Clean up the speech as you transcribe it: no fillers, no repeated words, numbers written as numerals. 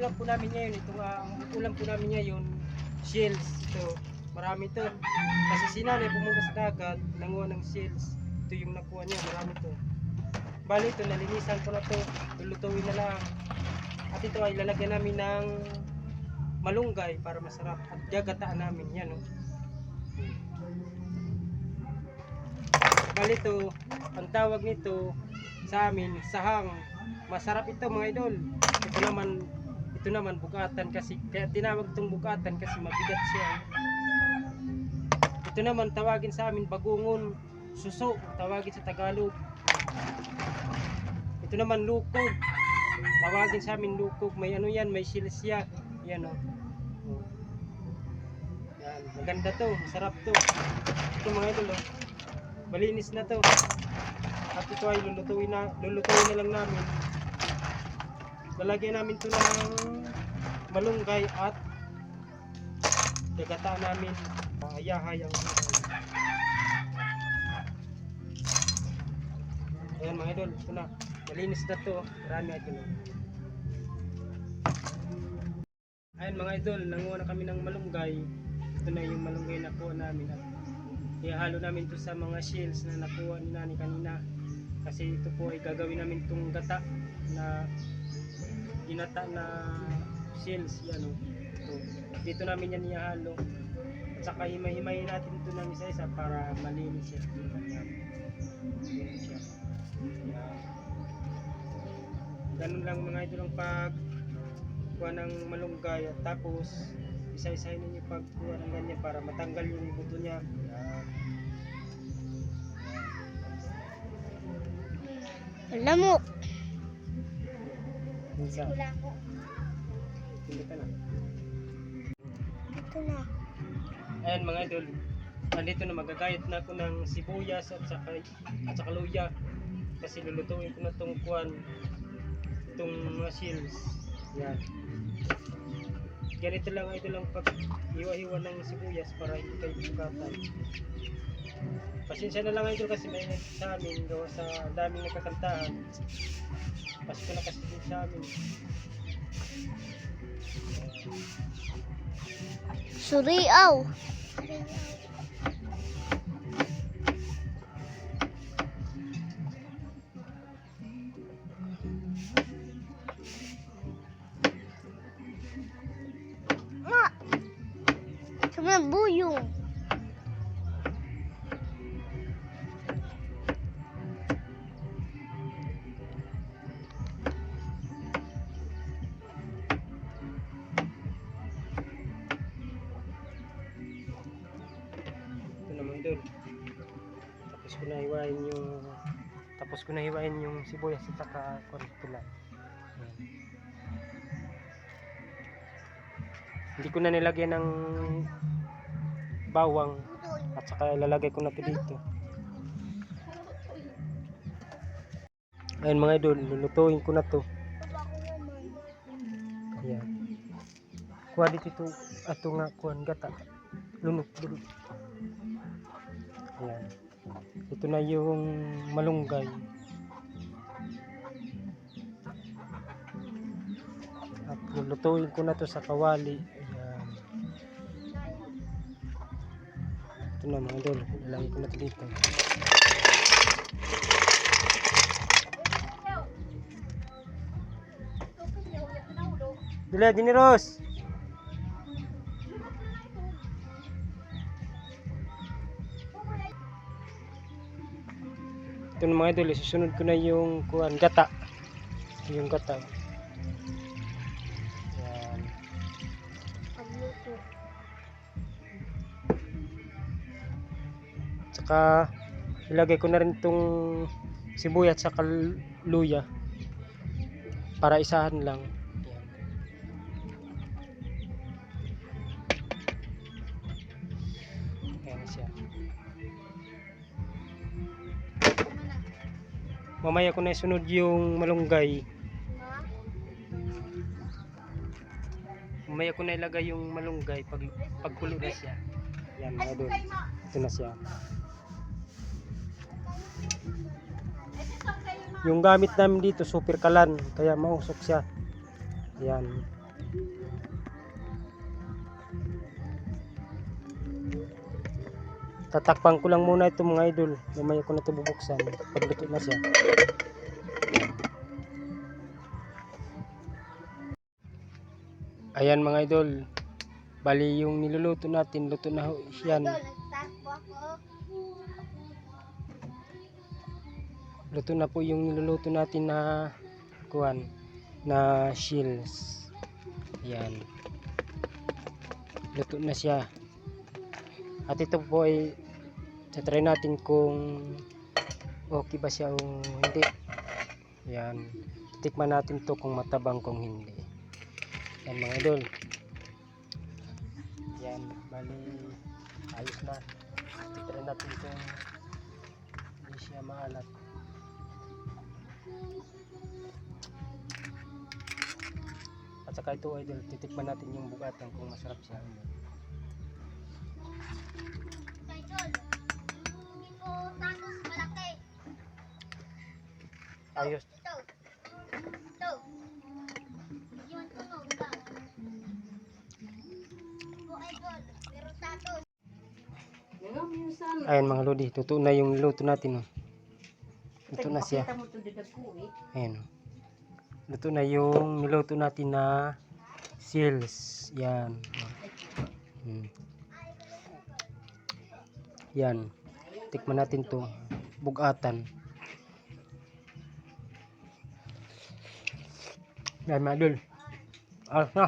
ulam po namin ngayon, ito ang ulam po namin ngayon, shells. Ito, marami to. Kasi si nanay pumunta sa dagat, nanguha ng shells. Ito yung nakuha niya, marami to. Bali ito, nalinisan ko na to, lulutuin na lang. At ito ay lalagyan namin ng malunggay para masarap. At gagataan namin yan. Oh. Bali ito, ang tawag nito sa amin, sahang. Masarap ito mga idol. Ito naman bukatan kasi, kaya tinawag itong bukatan kasi mabigat siya. Ito naman tawagin sa amin bagungon, suso, tawagin sa Tagalog. Ito naman lukog, tawagin sa amin lukog. May ano yan, may silisya. Yan o. Oh. Yan, maganda to, masarap to. Ito mga idol oh. Malinis na to. At ito ay lulutuin na lang namin. Lalagyan namin ito ng malunggay at gagataan namin. Ayahay ang ayan mga idol, ito na. Malinis na to. Marami idol. Ayan mga idol, nanguha na kami ng malunggay. Ito na yung malunggay na nakuha namin. At ihalo namin ito sa mga shells na nakuha ni Nani kanina. Kasi ito po ay gagawin namin itong gata na ginata na shells. Yan o. So, dito namin yan ihalo. At saka himay-himayin natin ito ng isa-isa para malinis siya. Ganun lang mga idol ang pagkuha ng malunggay. At tapos isa-isahin ninyo pagkuha ng ganyan para matanggal yung buto niya. Lamok. Minsan. Lamok. Hindi ka na. Ito na. Ayan mga idol. Nandito na magagayat na ako ng sibuyas at saka luya. Kasi lulutuin ko na itong itong mga shells. Yan. Ganito lang idol ang pag-hiwa-hiwa ng sibuyas para hindi kayo bukatan. Pasensya na lang idol kasi may sa amin gawa sa daming nagkakantahan. Pasko na kasi din sa amin. Suriaw. Ma. Sama buyong. Tapos ko na hiwain yung sibuyas at saka pula. Hindi ko na nilagyan ng bawang at saka ilalagay ko na ito dito. Ayun mga idol, lulutuin ko na to. Ayan. Kuha dito ito, ato nga kuhan gata. Lunok. Ayan. Ito na yung malunggay. At lulutuin ko na to sa kawali. Ayan. Ito na mga idol, ilagay ko na to dito. Dila, Diniros! Ito na mga idol, susunod ko na yung gata. Yung gata. Yan. Tsaka ilagay ko na rin itong sibuyas at saka luya para isahan lang. Yan. Ayan siya. Mamaya ko na isunod yung malunggay. Mamaya ko na ilagay yung malunggay pagkulo na siya. Yan mga idol. Ito na siya. Yung gamit namin dito super kalan kaya mausok siya. Yan. Tatakpan ko lang muna ito mga idol. Mamaya ko na ito bubuksan. Pagluto na siya. Ayan mga idol. Bali yung niluluto natin, luto na ho yan. Luto na po yung niluluto natin na kuwan na shells. Ayan. Luto na siya. At ito po ay try natin kung okay ba siya o hindi. Yan. Tikman natin to kung matabang kung hindi. Yan mga idol. Yan. Bali ayos na. Try natin kung hindi siya maalat. At saka ito idol, titikman natin yung bugatan kung masarap siya. Ayos. Ayan mga lodi, tuto na yung niluto natin. Oh. Luto na siya. Ayan. Luto na yung niluto natin na shells. Yan. Yan. Tikman natin to. Bugatan. Yan mga idol. Ayos na.